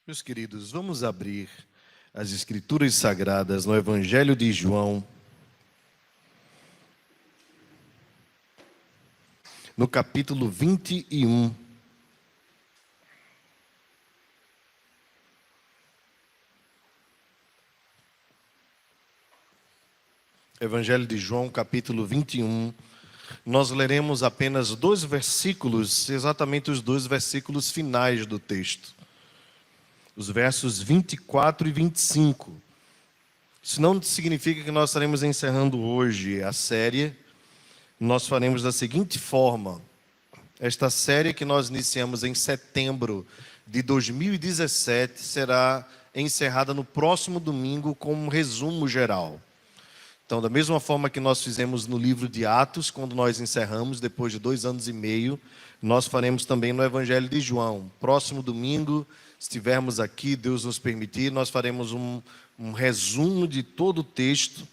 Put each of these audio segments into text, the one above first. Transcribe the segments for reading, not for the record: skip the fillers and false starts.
Meus queridos, vamos abrir as Escrituras Sagradas no Evangelho de João, no capítulo 21. Evangelho de João, capítulo 21. Nós leremos apenas dois versículos, exatamente os dois versículos finais do texto. Os versos 24 e 25. Isso não significa que nós estaremos encerrando hoje a série. Nós faremos da seguinte forma: esta série que nós iniciamos em setembro de 2017 será encerrada no próximo domingo com um resumo geral. Então, da mesma forma que nós fizemos no livro de Atos, quando nós encerramos, depois de 2 anos e meio, nós faremos também no Evangelho de João. Próximo domingo, se estivermos aqui, Deus nos permitir, nós faremos um resumo de todo o texto,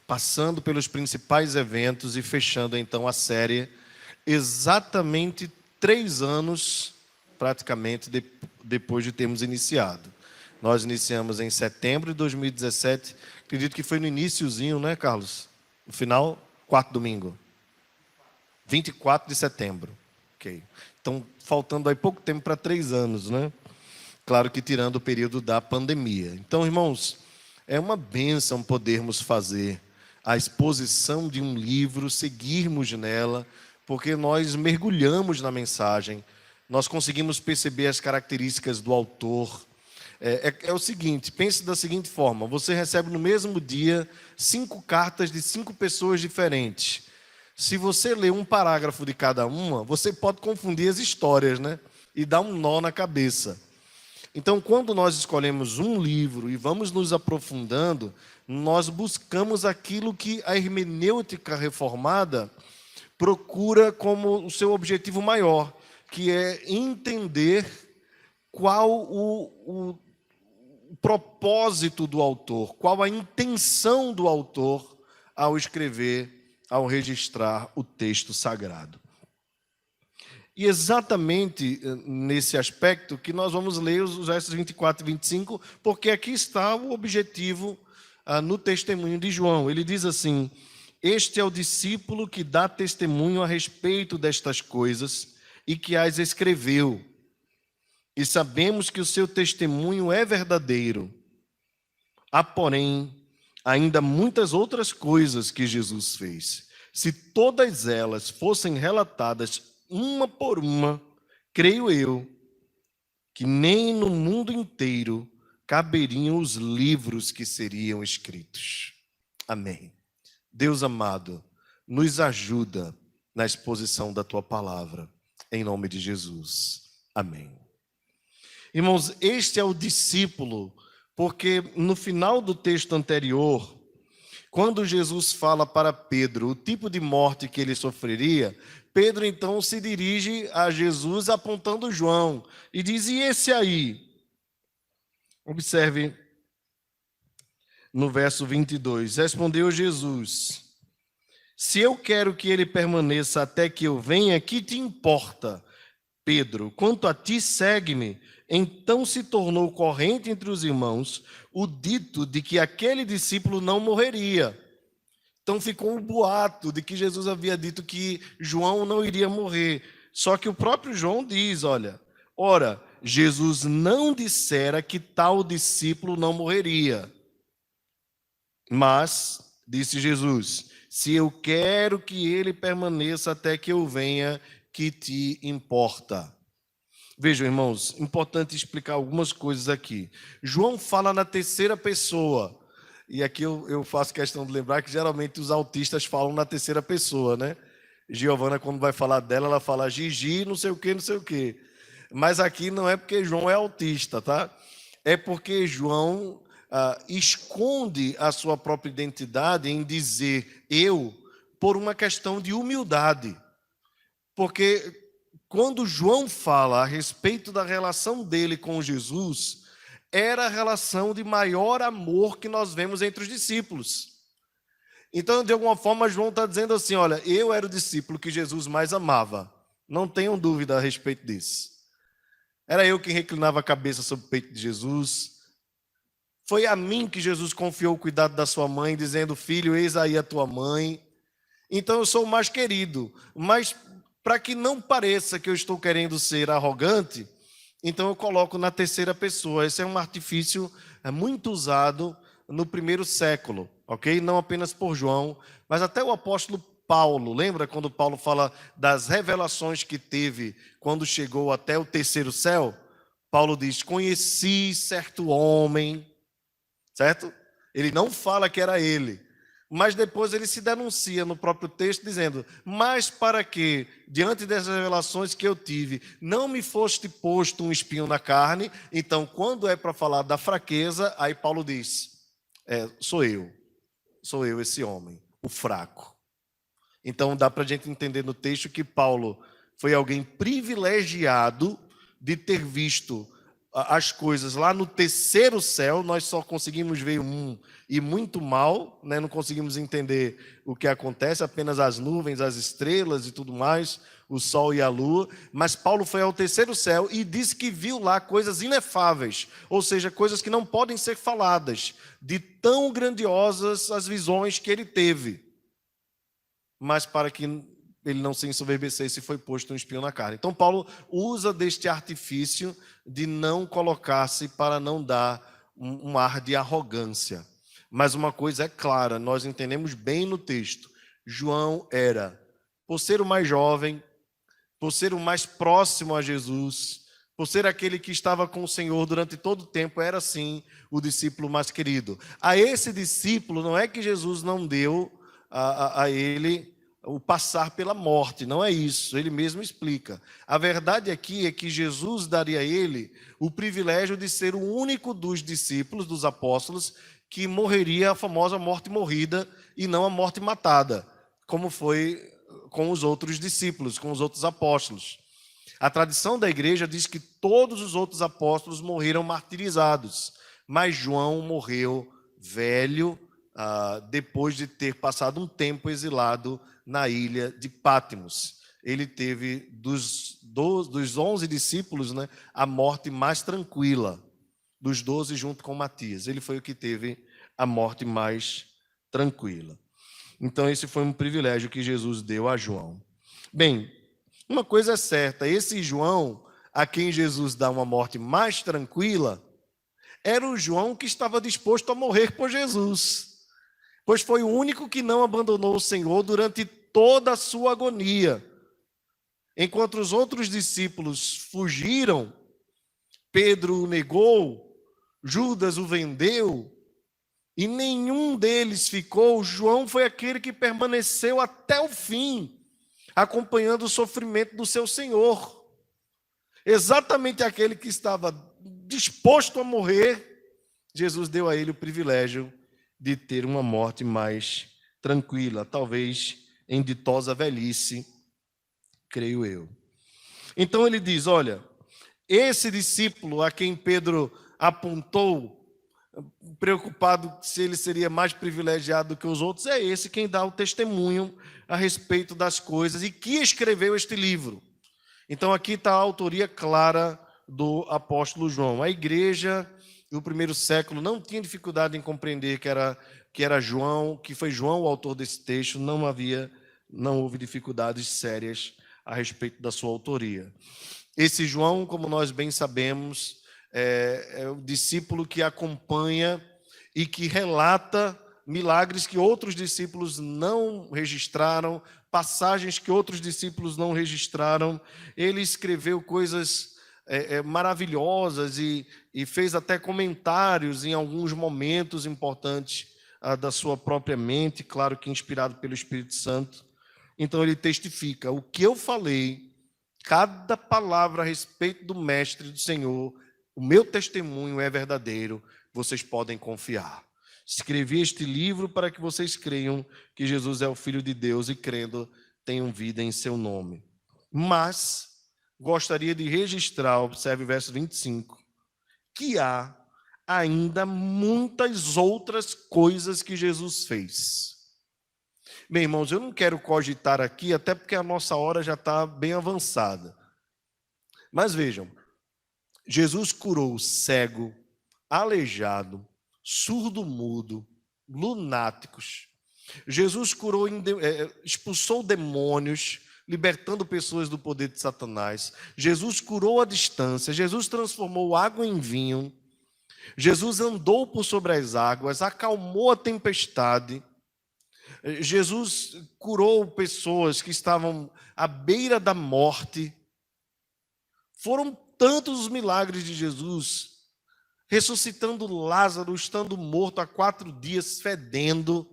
passando pelos principais eventos e fechando então a série, exatamente 3 anos, praticamente, depois de termos iniciado. Nós iniciamos em setembro de 2017, acredito que foi no iniciozinho, né, Carlos? No final, quarto domingo. 24 de setembro. Ok. Então, faltando aí pouco tempo para 3 anos, né? Claro que tirando o período da pandemia. Então, irmãos, é uma bênção podermos fazer a exposição de um livro, seguirmos nela, porque nós mergulhamos na mensagem, nós conseguimos perceber as características do autor. É o seguinte, pense da seguinte forma: você recebe no mesmo dia 5 cartas de 5 pessoas diferentes. Se você ler um parágrafo de cada uma, você pode confundir as histórias, né? E dar um nó na cabeça. Então, quando nós escolhemos um livro e vamos nos aprofundando, nós buscamos aquilo que a hermenêutica reformada procura como o seu objetivo maior, que é entender qual o propósito do autor, qual a intenção do autor ao escrever, ao registrar o texto sagrado. E exatamente nesse aspecto que nós vamos ler os versos 24 e 25, porque aqui está o objetivo no testemunho de João. Ele diz assim: este é o discípulo que dá testemunho a respeito destas coisas e que as escreveu. E sabemos que o seu testemunho é verdadeiro. Há, porém, ainda muitas outras coisas que Jesus fez. Se todas elas fossem relatadas uma por uma, creio eu, que nem no mundo inteiro caberiam os livros que seriam escritos. Amém. Deus amado, nos ajuda na exposição da tua palavra, em nome de Jesus. Amém. Irmãos, este é o discípulo, porque no final do texto anterior, quando Jesus fala para Pedro o tipo de morte que ele sofreria, Pedro então se dirige a Jesus apontando João e diz: e esse aí? Observe no verso 22. Respondeu Jesus: se eu quero que ele permaneça até que eu venha, que te importa, Pedro? Quanto a ti, segue-me. Então se tornou corrente entre os irmãos o dito de que aquele discípulo não morreria. Então ficou um boato de que Jesus havia dito que João não iria morrer. Só que o próprio João diz, ora, Jesus não dissera que tal discípulo não morreria. Mas, disse Jesus, se eu quero que ele permaneça até que eu venha, que te importa? Vejam, irmãos, importante explicar algumas coisas aqui. João fala na terceira pessoa. E aqui eu faço questão de lembrar que geralmente os autistas falam na terceira pessoa, né? Giovana, quando vai falar dela, ela fala Gigi, não sei o quê, não sei o quê. Mas aqui não é porque João é autista, tá? É porque João esconde a sua própria identidade em dizer eu por uma questão de humildade. Porque quando João fala a respeito da relação dele com Jesus, era a relação de maior amor que nós vemos entre os discípulos. Então, de alguma forma, João está dizendo assim, olha, eu era o discípulo que Jesus mais amava. Não tenham dúvida a respeito disso. Era eu quem reclinava a cabeça sobre o peito de Jesus. Foi a mim que Jesus confiou o cuidado da sua mãe, dizendo: filho, eis aí a tua mãe. Então eu sou o mais querido. Mas para que não pareça que eu estou querendo ser arrogante, então eu coloco na terceira pessoa. Esse é um artifício muito usado no primeiro século, ok? Não apenas por João, mas até o apóstolo Paulo. Lembra quando Paulo fala das revelações que teve quando chegou até o terceiro céu? Paulo diz: conheci certo homem, certo? Ele não fala que era ele, mas depois ele se denuncia no próprio texto dizendo: mas para que, diante dessas revelações que eu tive, não me foste posto um espinho na carne. Então, quando é para falar da fraqueza, aí Paulo diz: sou eu esse homem, o fraco. Então dá para a gente entender no texto que Paulo foi alguém privilegiado de ter visto as coisas lá no terceiro céu. Nós só conseguimos ver um e muito mal, né? Não conseguimos entender o que acontece, apenas as nuvens, as estrelas e tudo mais, o sol e a lua. Mas Paulo foi ao terceiro céu e disse que viu lá coisas inefáveis, ou seja, coisas que não podem ser faladas, de tão grandiosas as visões que ele teve. Mas para que ele não se ensoberbecesse, foi posto um espinho na carne. Então Paulo usa deste artifício de não colocar-se para não dar um ar de arrogância. Mas uma coisa é clara, nós entendemos bem no texto: João era, por ser o mais jovem, por ser o mais próximo a Jesus, por ser aquele que estava com o Senhor durante todo o tempo, era sim o discípulo mais querido. A esse discípulo não é que Jesus não deu a ele o passar pela morte, não é isso, ele mesmo explica. A verdade aqui é que Jesus daria a ele o privilégio de ser o único dos discípulos, dos apóstolos, que morreria a famosa morte morrida e não a morte matada, como foi com os outros discípulos, com os outros apóstolos. A tradição da igreja diz que todos os outros apóstolos morreram martirizados, mas João morreu velho, depois de ter passado um tempo exilado na ilha de Pátimos. Ele teve, dos 11 discípulos, né, a morte mais tranquila, dos 12 junto com Matias. Ele foi o que teve a morte mais tranquila. Então esse foi um privilégio que Jesus deu a João. Bem, uma coisa é certa: esse João, a quem Jesus dá uma morte mais tranquila, era o João que estava disposto a morrer por Jesus, pois foi o único que não abandonou o Senhor durante toda a sua agonia. Enquanto os outros discípulos fugiram, Pedro o negou, Judas o vendeu, e nenhum deles ficou, João foi aquele que permaneceu até o fim, acompanhando o sofrimento do seu Senhor. Exatamente aquele que estava disposto a morrer, Jesus deu a ele o privilégio de ter uma morte mais tranquila, talvez em ditosa velhice, creio eu. Então ele diz: olha, esse discípulo a quem Pedro apontou, preocupado se ele seria mais privilegiado do que os outros, é esse quem dá o testemunho a respeito das coisas e que escreveu este livro. Então aqui está a autoria clara do apóstolo João. A igreja do primeiro século não tinha dificuldade em compreender que era João, que foi João o autor desse texto. Não houve dificuldades sérias a respeito da sua autoria. Esse João, como nós bem sabemos, é o discípulo que acompanha e que relata milagres que outros discípulos não registraram, passagens que outros discípulos não registraram. Ele escreveu coisas maravilhosas e fez até comentários em alguns momentos importantes da sua própria mente, claro que inspirado pelo Espírito Santo. Então ele testifica: o que eu falei, cada palavra a respeito do Mestre do Senhor, o meu testemunho é verdadeiro, vocês podem confiar. Escrevi este livro para que vocês creiam que Jesus é o Filho de Deus e, crendo, tenham vida em seu nome. Mas gostaria de registrar, observe o verso 25, que há ainda muitas outras coisas que Jesus fez. Bem, irmãos, eu não quero cogitar aqui, até porque a nossa hora já está bem avançada. Mas vejam, Jesus curou cego, aleijado, surdo-mudo, lunáticos. Jesus curou, expulsou demônios, libertando pessoas do poder de Satanás. Jesus curou a distância. Jesus transformou água em vinho. Jesus andou por sobre as águas, acalmou a tempestade. Jesus curou pessoas que estavam à beira da morte. Foram tantos os milagres de Jesus, ressuscitando Lázaro, estando morto há 4 dias, fedendo.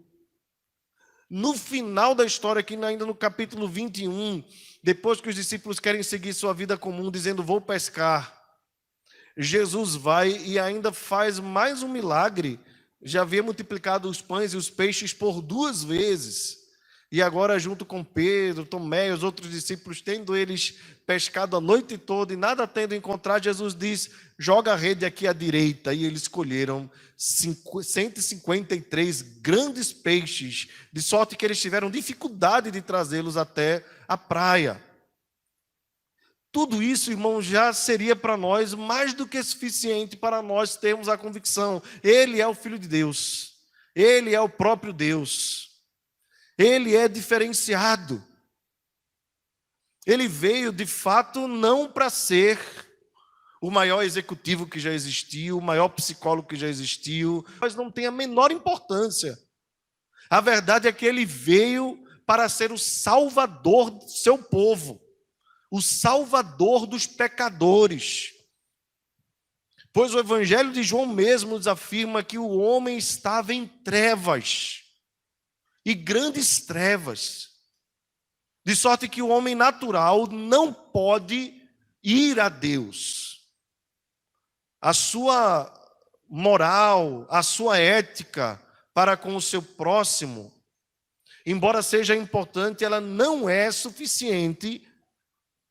No final da história, aqui ainda no capítulo 21, depois que os discípulos querem seguir sua vida comum, dizendo, vou pescar, Jesus vai e ainda faz mais um milagre. Já havia multiplicado os pães e os peixes por 2 vezes. E agora, junto com Pedro, Tomé e os outros discípulos, tendo eles pescado a noite toda e nada tendo encontrado, Jesus diz, joga a rede aqui à direita. E eles colheram 153 grandes peixes, de sorte que eles tiveram dificuldade de trazê-los até a praia. Tudo isso, irmão, já seria para nós mais do que suficiente para nós termos a convicção. Ele é o Filho de Deus. Ele é o próprio Deus. Ele é diferenciado. Ele veio, de fato, não para ser o maior executivo que já existiu, o maior psicólogo que já existiu, mas não tem a menor importância. A verdade é que ele veio para ser o salvador do seu povo, o salvador dos pecadores. Pois o Evangelho de João mesmo nos afirma que o homem estava em trevas, e grandes trevas, de sorte que o homem natural não pode ir a Deus. A sua moral, a sua ética para com o seu próximo, embora seja importante, ela não é suficiente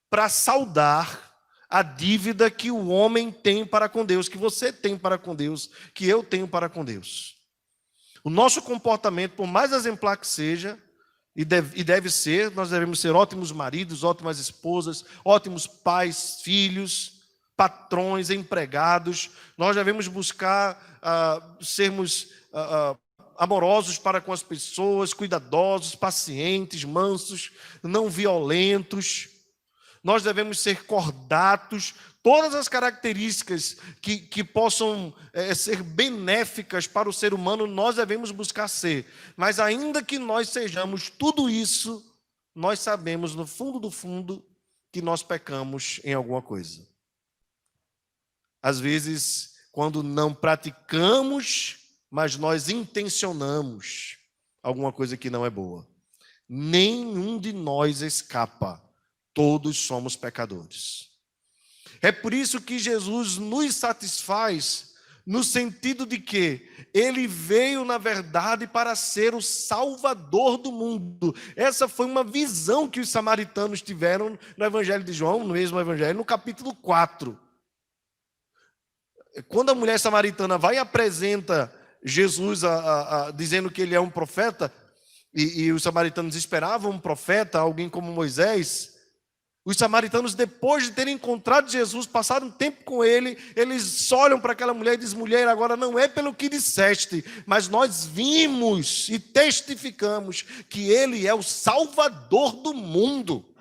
para saldar a dívida que o homem tem para com Deus, que você tem para com Deus, que eu tenho para com Deus. O nosso comportamento, por mais exemplar que seja, e deve ser, nós devemos ser ótimos maridos, ótimas esposas, ótimos pais, filhos, patrões, empregados. Nós devemos buscar sermos amorosos para com as pessoas, cuidadosos, pacientes, mansos, não violentos. Nós devemos ser cordatos, todas as características que possam ser benéficas para o ser humano, nós devemos buscar ser. Mas ainda que nós sejamos tudo isso, nós sabemos no fundo do fundo que nós pecamos em alguma coisa. Às vezes, quando não praticamos, mas nós intencionamos alguma coisa que não é boa. Nenhum de nós escapa. Todos somos pecadores. É por isso que Jesus nos satisfaz no sentido de que ele veio, na verdade, para ser o salvador do mundo. Essa foi uma visão que os samaritanos tiveram no Evangelho de João, no mesmo Evangelho, no capítulo 4. Quando a mulher samaritana vai e apresenta Jesus dizendo que ele é um profeta, e os samaritanos esperavam um profeta, alguém como Moisés. Os samaritanos, depois de terem encontrado Jesus, passaram um tempo com ele, eles olham para aquela mulher e dizem, mulher, agora não é pelo que disseste, mas nós vimos e testificamos que ele é o salvador do mundo.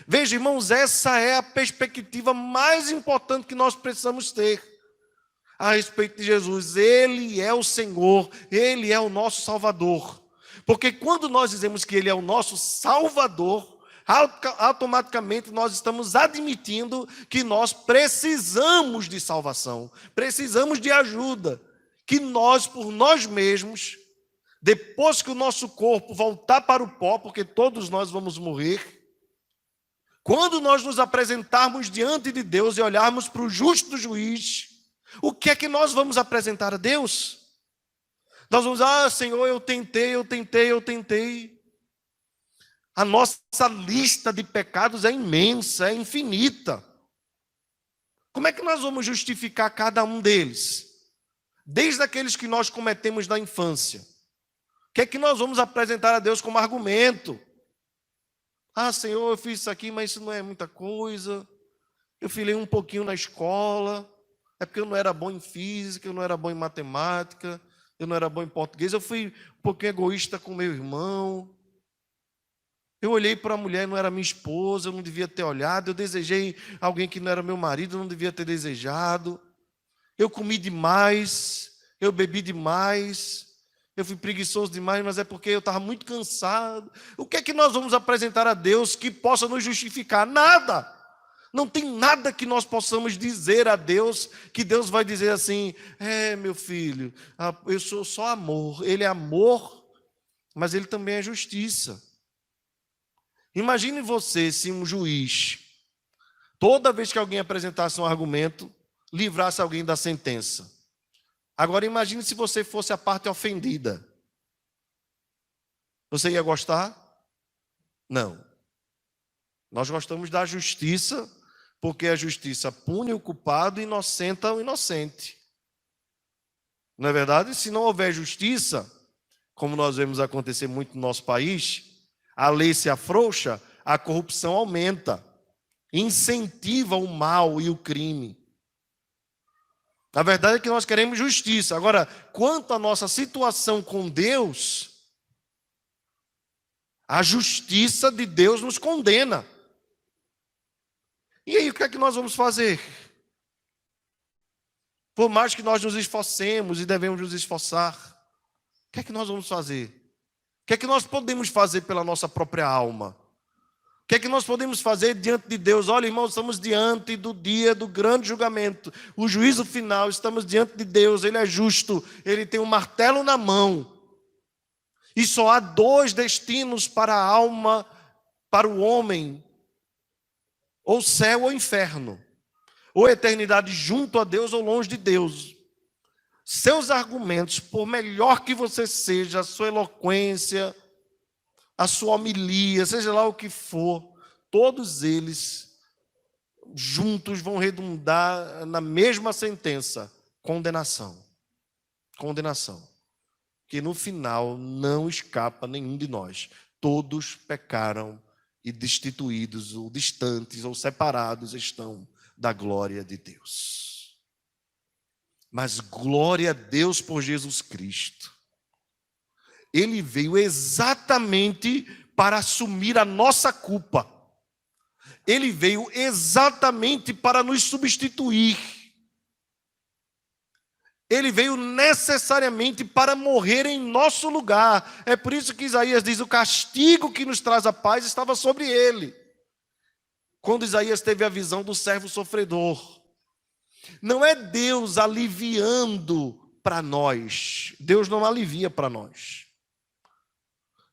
Veja, irmãos, essa é a perspectiva mais importante que nós precisamos ter a respeito de Jesus. Ele é o Senhor, ele é o nosso Salvador. Porque quando nós dizemos que ele é o nosso Salvador, automaticamente nós estamos admitindo que nós precisamos de salvação, precisamos de ajuda, que nós, por nós mesmos, depois que o nosso corpo voltar para o pó, porque todos nós vamos morrer, quando nós nos apresentarmos diante de Deus e olharmos para o justo juiz, o que é que nós vamos apresentar a Deus? Nós vamos, Senhor, eu tentei. A nossa lista de pecados é imensa, é infinita. Como é que nós vamos justificar cada um deles? Desde aqueles que nós cometemos na infância. O que é que nós vamos apresentar a Deus como argumento? Senhor, eu fiz isso aqui, mas isso não é muita coisa. Eu filei um pouquinho na escola, é porque eu não era bom em física, eu não era bom em matemática, eu não era bom em português, eu fui um pouquinho egoísta com meu irmão. Eu olhei para a mulher, não era minha esposa, eu não devia ter olhado, eu desejei alguém que não era meu marido, eu não devia ter desejado. Eu comi demais, eu bebi demais, eu fui preguiçoso demais, mas é porque eu estava muito cansado. O que é que nós vamos apresentar a Deus que possa nos justificar? Nada! Não tem nada que nós possamos dizer a Deus, que Deus vai dizer assim: meu filho, eu sou só amor. Ele é amor, mas ele também é justiça. Imagine você se um juiz, toda vez que alguém apresentasse um argumento, livrasse alguém da sentença. Agora imagine se você fosse a parte ofendida. Você ia gostar? Não. Nós gostamos da justiça, porque a justiça pune o culpado e inocenta o inocente. Não é verdade? Se não houver justiça, como nós vemos acontecer muito no nosso país, a lei se afrouxa, a corrupção aumenta, incentiva o mal e o crime. A verdade é que nós queremos justiça. Agora, quanto à nossa situação com Deus, a justiça de Deus nos condena. E aí, o que é que nós vamos fazer? Por mais que nós nos esforcemos e devemos nos esforçar, o que é que nós vamos fazer? O que é que nós podemos fazer pela nossa própria alma? O que é que nós podemos fazer diante de Deus? Olha, irmãos, estamos diante do dia do grande julgamento, o juízo final, estamos diante de Deus, Ele é justo, Ele tem um martelo na mão. E só há dois destinos para a alma, para o homem: ou céu ou inferno, ou eternidade junto a Deus ou longe de Deus. Seus argumentos, por melhor que você seja, a sua eloquência, a sua homilia, seja lá o que for, todos eles juntos vão redundar na mesma sentença: condenação. Condenação. Que no final não escapa nenhum de nós. Todos pecaram e destituídos, ou distantes, ou separados estão da glória de Deus. Mas glória a Deus por Jesus Cristo. Ele veio exatamente para assumir a nossa culpa. Ele veio exatamente para nos substituir. Ele veio necessariamente para morrer em nosso lugar. É por isso que Isaías diz: o castigo que nos traz a paz estava sobre ele. Quando Isaías teve a visão do servo sofredor. Não é Deus aliviando para nós. Deus não alivia para nós.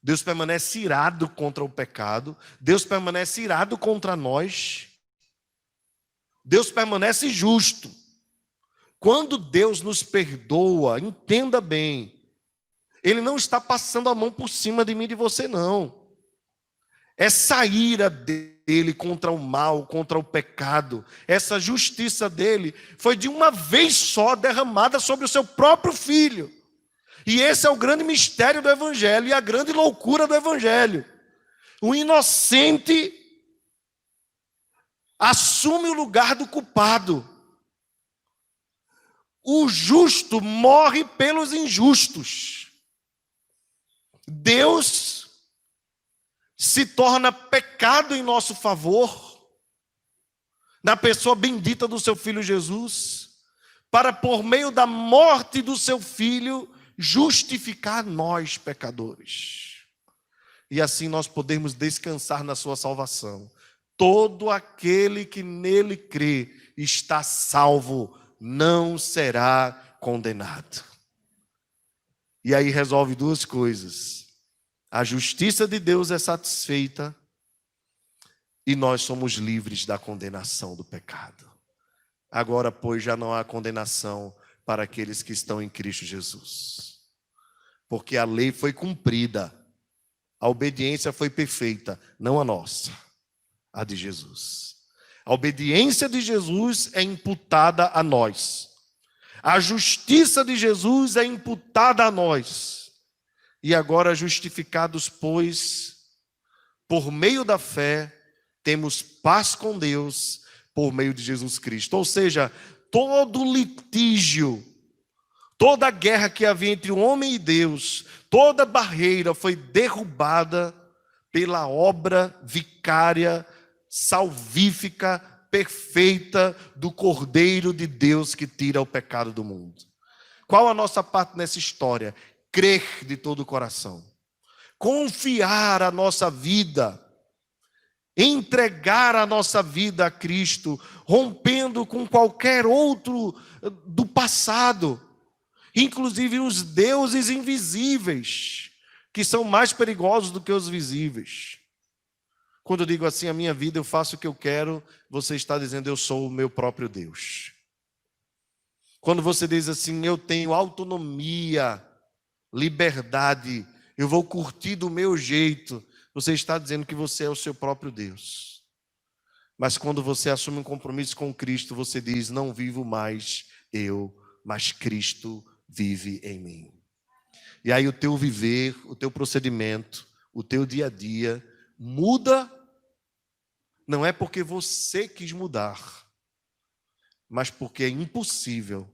Deus permanece irado contra o pecado. Deus permanece irado contra nós. Deus permanece justo. Quando Deus nos perdoa, entenda bem, Ele não está passando a mão por cima de mim e de você, não. Essa ira dele contra o mal, contra o pecado, essa justiça dele, foi de uma vez só derramada sobre o seu próprio Filho. E esse é o grande mistério do Evangelho e a grande loucura do Evangelho. O inocente assume o lugar do culpado. O justo morre pelos injustos. Deus se torna pecado em nosso favor, na pessoa bendita do seu Filho Jesus, para, por meio da morte do seu Filho, justificar nós, pecadores. E assim nós podemos descansar na sua salvação. Todo aquele que nele crê está salvo, não será condenado. E aí resolve duas coisas: a justiça de Deus é satisfeita e nós somos livres da condenação do pecado. Agora, pois, já não há condenação para aqueles que estão em Cristo Jesus, porque a lei foi cumprida, a obediência foi perfeita, não a nossa, a de Jesus. A obediência de Jesus é imputada a nós. A justiça de Jesus é imputada a nós. E agora, justificados, pois, por meio da fé, temos paz com Deus, por meio de Jesus Cristo. Ou seja, todo litígio, toda guerra que havia entre o homem e Deus, toda barreira foi derrubada pela obra vicária, salvífica, perfeita do Cordeiro de Deus que tira o pecado do mundo. Qual a nossa parte nessa história? Crer de todo o coração, confiar a nossa vida, entregar a nossa vida a Cristo, rompendo com qualquer outro do passado, inclusive os deuses invisíveis, que são mais perigosos do que os visíveis. Quando eu digo assim, a minha vida, eu faço o que eu quero, você está dizendo, eu sou o meu próprio Deus. Quando você diz assim, eu tenho autonomia, liberdade, eu vou curtir do meu jeito, você está dizendo que você é o seu próprio Deus. Mas quando você assume um compromisso com Cristo, você diz, não vivo mais eu, mas Cristo vive em mim. E aí o teu viver, o teu procedimento, o teu dia a dia muda, não é porque você quis mudar, mas porque é impossível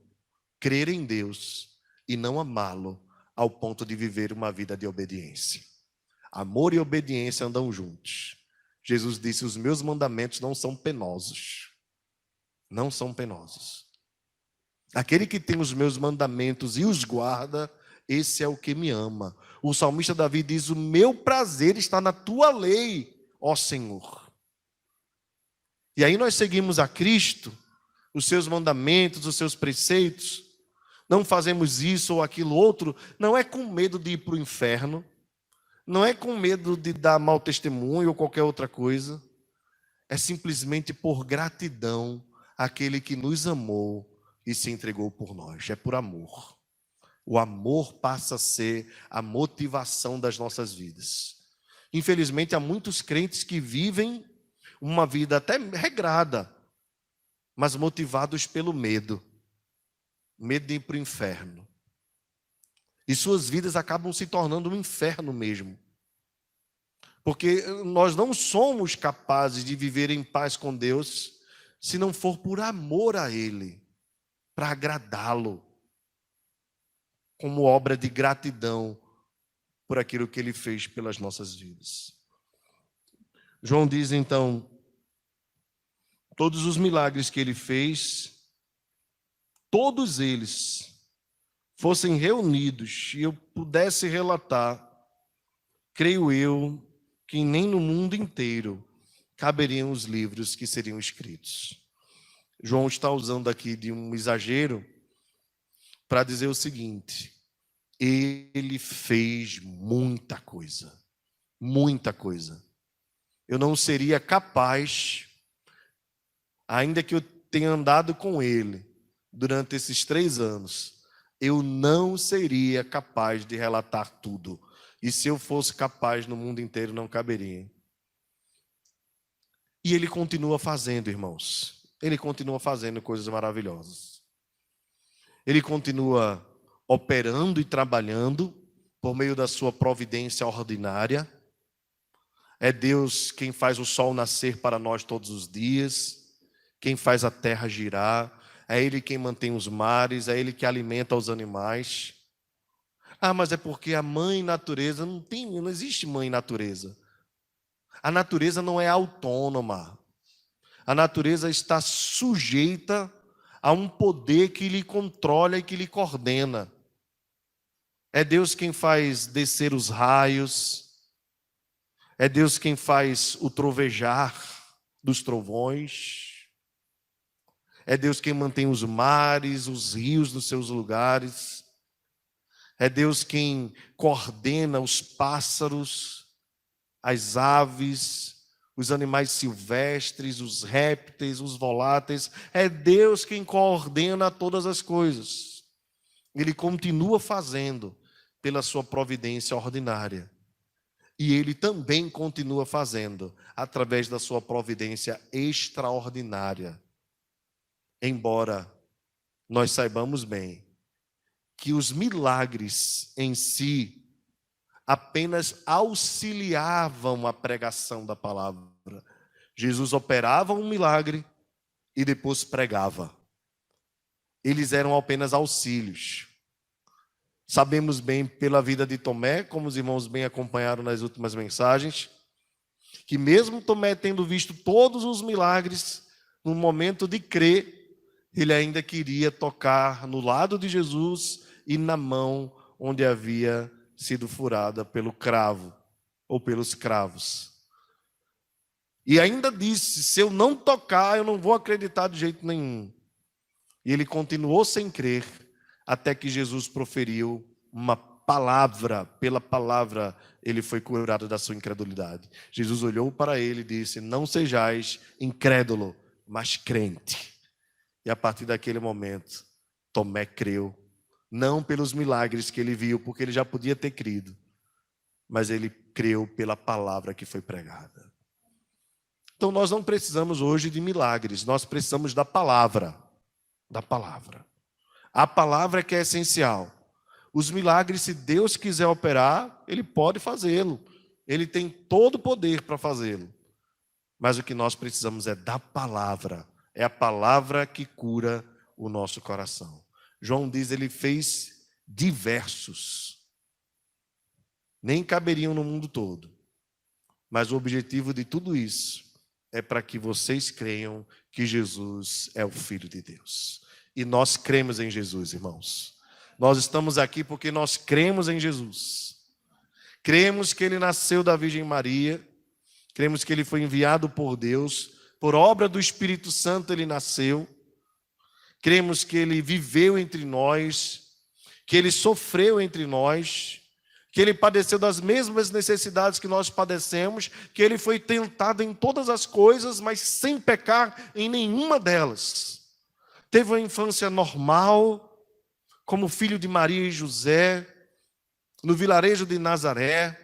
crer em Deus e não amá-lo ao ponto de viver uma vida de obediência. Amor e obediência andam juntos. Jesus disse, os meus mandamentos não são penosos. Não são penosos. Aquele que tem os meus mandamentos e os guarda, esse é o que me ama. O salmista Davi diz, o meu prazer está na tua lei, ó Senhor. E aí nós seguimos a Cristo, os seus mandamentos, os seus preceitos, não fazemos isso ou aquilo outro, não é com medo de ir para o inferno, não é com medo de dar mau testemunho ou qualquer outra coisa, é simplesmente por gratidão àquele que nos amou e se entregou por nós, é por amor. O amor passa a ser a motivação das nossas vidas. Infelizmente, há muitos crentes que vivem uma vida até regrada, mas motivados pelo medo. Medo de ir para o inferno. E suas vidas acabam se tornando um inferno mesmo. Porque nós não somos capazes de viver em paz com Deus se não for por amor a Ele, para agradá-lo, como obra de gratidão por aquilo que Ele fez pelas nossas vidas. João diz então, todos os milagres que Ele fez, todos eles fossem reunidos e eu pudesse relatar, creio eu que nem no mundo inteiro caberiam os livros que seriam escritos. João está usando aqui de um exagero para dizer o seguinte, ele fez muita coisa, muita coisa. Eu não seria capaz, ainda que eu tenha andado com ele durante esses 3 anos, eu não seria capaz de relatar tudo. E se eu fosse capaz, no mundo inteiro não caberia. E ele continua fazendo, irmãos. Ele continua fazendo coisas maravilhosas. Ele continua operando e trabalhando por meio da sua providência ordinária. É Deus quem faz o sol nascer para nós todos os dias, quem faz a terra girar. É Ele quem mantém os mares, é Ele que alimenta os animais. Ah, mas é porque a mãe natureza, não existe mãe natureza. A natureza não é autônoma. A natureza está sujeita a um poder que lhe controla e que lhe coordena. É Deus quem faz descer os raios, é Deus quem faz o trovejar dos trovões. É Deus quem mantém os mares, os rios nos seus lugares. É Deus quem coordena os pássaros, as aves, os animais silvestres, os répteis, os voláteis. É Deus quem coordena todas as coisas. Ele continua fazendo pela sua providência ordinária. E Ele também continua fazendo através da sua providência extraordinária. Embora nós saibamos bem que os milagres em si apenas auxiliavam a pregação da palavra. Jesus operava um milagre e depois pregava. Eles eram apenas auxílios. Sabemos bem pela vida de Tomé, como os irmãos bem acompanharam nas últimas mensagens, que mesmo Tomé tendo visto todos os milagres, no momento de crer, ele ainda queria tocar no lado de Jesus e na mão onde havia sido furada pelo cravo ou pelos cravos. E ainda disse: se eu não tocar, eu não vou acreditar de jeito nenhum. E ele continuou sem crer, até que Jesus proferiu uma palavra. Pela palavra, ele foi curado da sua incredulidade. Jesus olhou para ele e disse: não sejais incrédulo, mas crente. E a partir daquele momento, Tomé creu. Não pelos milagres que ele viu, porque ele já podia ter crido, mas ele creu pela palavra que foi pregada. Então nós não precisamos hoje de milagres, nós precisamos da palavra. Da palavra. A palavra que é essencial. Os milagres, se Deus quiser operar, Ele pode fazê-lo. Ele tem todo o poder para fazê-lo. Mas o que nós precisamos é da palavra. É a palavra que cura o nosso coração. João diz: ele fez diversos. Nem caberiam no mundo todo. Mas o objetivo de tudo isso é para que vocês creiam que Jesus é o Filho de Deus. E nós cremos em Jesus, irmãos. Nós estamos aqui porque nós cremos em Jesus. Cremos que Ele nasceu da Virgem Maria. Cremos que Ele foi enviado por Deus. Por obra do Espírito Santo Ele nasceu. Cremos que Ele viveu entre nós. Que Ele sofreu entre nós. Que Ele padeceu das mesmas necessidades que nós padecemos, que Ele foi tentado em todas as coisas, mas sem pecar em nenhuma delas. Teve uma infância normal, como filho de Maria e José, no vilarejo de Nazaré,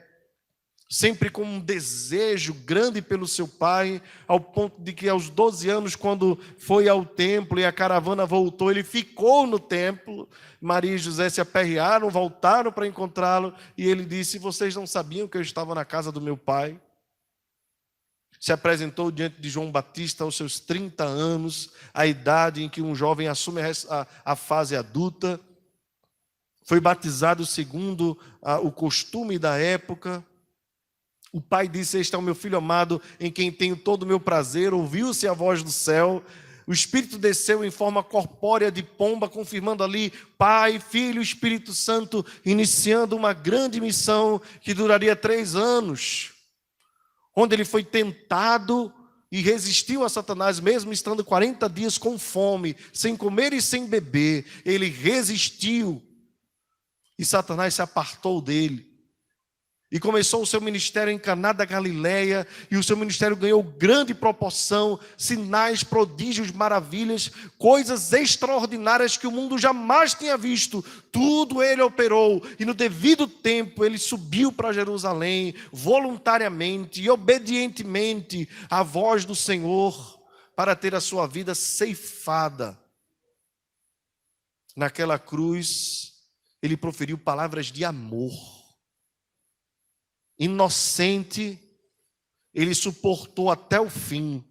sempre com um desejo grande pelo seu pai, ao ponto de que aos 12 anos, quando foi ao templo e a caravana voltou, ele ficou no templo. Maria e José se aperrearam, voltaram para encontrá-lo, e ele disse: vocês não sabiam que eu estava na casa do meu pai? Se apresentou diante de João Batista aos seus 30 anos, a idade em que um jovem assume a fase adulta. Foi batizado segundo o costume da época. O pai disse: este é o meu filho amado, em quem tenho todo o meu prazer. Ouviu-se a voz do céu. O Espírito desceu em forma corpórea de pomba, confirmando ali Pai, Filho e Espírito Santo, iniciando uma grande missão que duraria 3 anos, onde ele foi tentado e resistiu a Satanás, mesmo estando 40 dias com fome, sem comer e sem beber. Ele resistiu e Satanás se apartou dele. E começou o seu ministério em Caná da Galileia, e o seu ministério ganhou grande proporção, sinais, prodígios, maravilhas, coisas extraordinárias que o mundo jamais tinha visto. Tudo ele operou, e no devido tempo ele subiu para Jerusalém, voluntariamente e obedientemente à voz do Senhor, para ter a sua vida ceifada. Naquela cruz, ele proferiu palavras de amor. Inocente, ele suportou até o fim.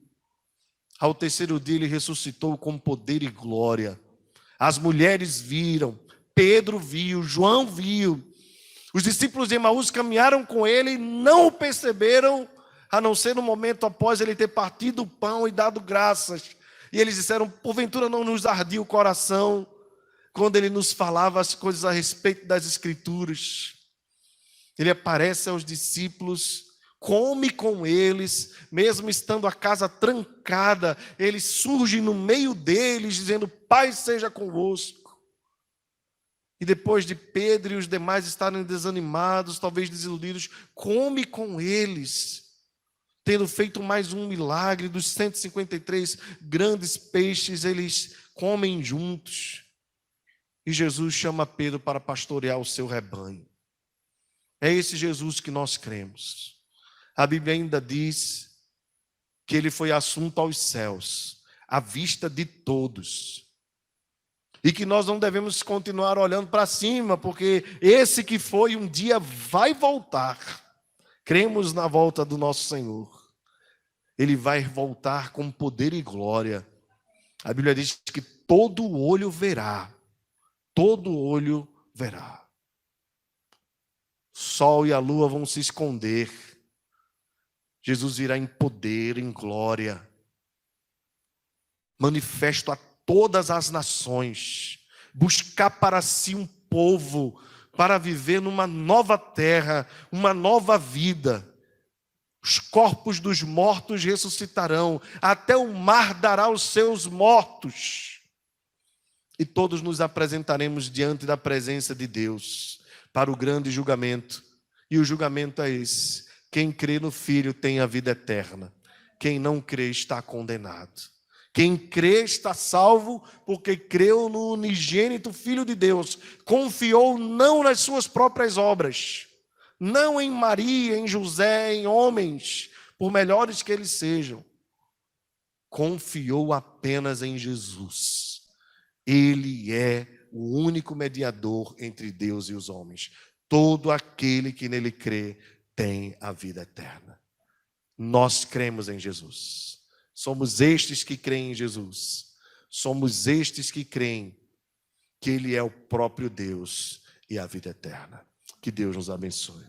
Ao 3º dia ele ressuscitou com poder e glória. As mulheres viram, Pedro viu, João viu. Os discípulos de Emaús caminharam com ele e não o perceberam, a não ser no momento após ele ter partido o pão e dado graças. E eles disseram: porventura não nos ardia o coração quando ele nos falava as coisas a respeito das Escrituras. Ele aparece aos discípulos, come com eles, mesmo estando a casa trancada, ele surge no meio deles, dizendo: paz seja convosco. E depois de Pedro e os demais estarem desanimados, talvez desiludidos, come com eles, tendo feito mais um milagre. Dos 153 grandes peixes, eles comem juntos. E Jesus chama Pedro para pastorear o seu rebanho. É esse Jesus que nós cremos. A Bíblia ainda diz que ele foi assunto aos céus, à vista de todos. E que nós não devemos continuar olhando para cima, porque esse que foi um dia vai voltar. Cremos na volta do nosso Senhor. Ele vai voltar com poder e glória. A Bíblia diz que todo olho verá. Todo olho verá. O sol e a lua vão se esconder. Jesus virá em poder, em glória. Manifesto a todas as nações. Buscar para si um povo para viver numa nova terra, uma nova vida. Os corpos dos mortos ressuscitarão, até o mar dará os seus mortos. E todos nos apresentaremos diante da presença de Deus, para o grande julgamento. E o julgamento é esse: quem crê no Filho tem a vida eterna, quem não crê está condenado. Quem crê está salvo, porque creu no unigênito Filho de Deus, confiou não nas suas próprias obras, não em Maria, em José, em homens, por melhores que eles sejam. Confiou apenas em Jesus. Ele é o único mediador entre Deus e os homens. Todo aquele que nele crê tem a vida eterna. Nós cremos em Jesus. Somos estes que creem em Jesus. Somos estes que creem que Ele é o próprio Deus e a vida eterna. Que Deus nos abençoe.